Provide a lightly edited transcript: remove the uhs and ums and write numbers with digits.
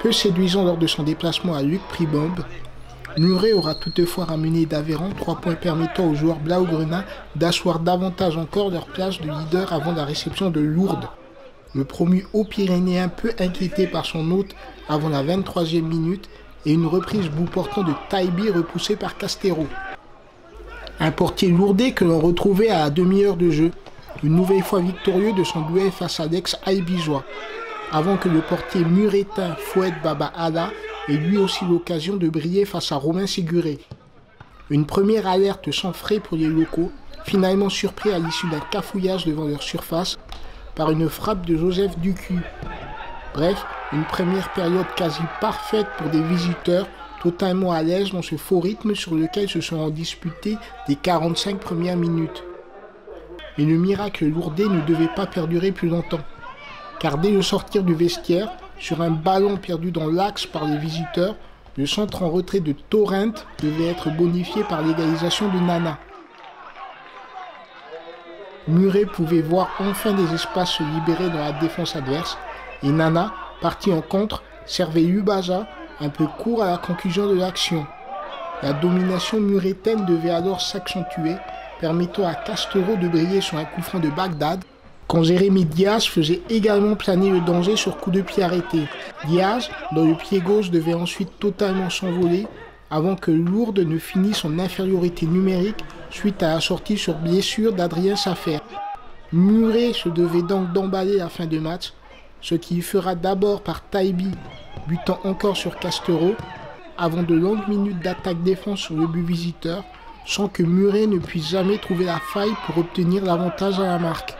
Peu séduisant lors de son déplacement à Luc Pribombe, Muret aura toutefois ramené d'Aveyron 3 points permettant aux joueurs blaugrana d'asseoir davantage encore leur place de leader avant la réception de Lourdes. Le promu Haut-Pyrénéen peu inquiété par son hôte avant la 23e minute et une reprise bout portant de Taibi repoussée par Castero. Un portier lourdé que l'on retrouvait à la demi-heure de jeu, une nouvelle fois victorieux de son duel face à l'ex-Albigeois, avant que le portier muretin Foued Baba Alla ait lui aussi l'occasion de briller face à Romain Séguré. Une première alerte sans frais pour les locaux, finalement surpris à l'issue d'un cafouillage devant leur surface par une frappe de Joseph Ducu. Bref, une première période quasi parfaite pour des visiteurs totalement à l'aise dans ce faux rythme sur lequel se seront disputées les 45 premières minutes. Et le miracle lourdais ne devait pas perdurer plus longtemps, car dès le sortir du vestiaire, sur un ballon perdu dans l'axe par les visiteurs, le centre en retrait de Torrent devait être bonifié par l'égalisation de Nana. Muret pouvait voir enfin des espaces se libérer dans la défense adverse, et Nana, parti en contre, servait Ubaja un peu court à la conclusion de l'action. La domination muretaine devait alors s'accentuer, permettant à Castero de briller sur un coup franc de Bagdad, quand Jérémy Diaz faisait également planer le danger sur coup de pied arrêté. Diaz, dont le pied gauche devait ensuite totalement s'envoler, avant que Lourdes ne finisse son infériorité numérique suite à la sortie sur blessure d'Adrien Saffer. Muret se devait donc d'emballer la fin de match, ce qu'il fera d'abord par Taibi, butant encore sur Castero, avant de longues minutes d'attaque-défense sur le but visiteur, sans que Muret ne puisse jamais trouver la faille pour obtenir l'avantage à la marque.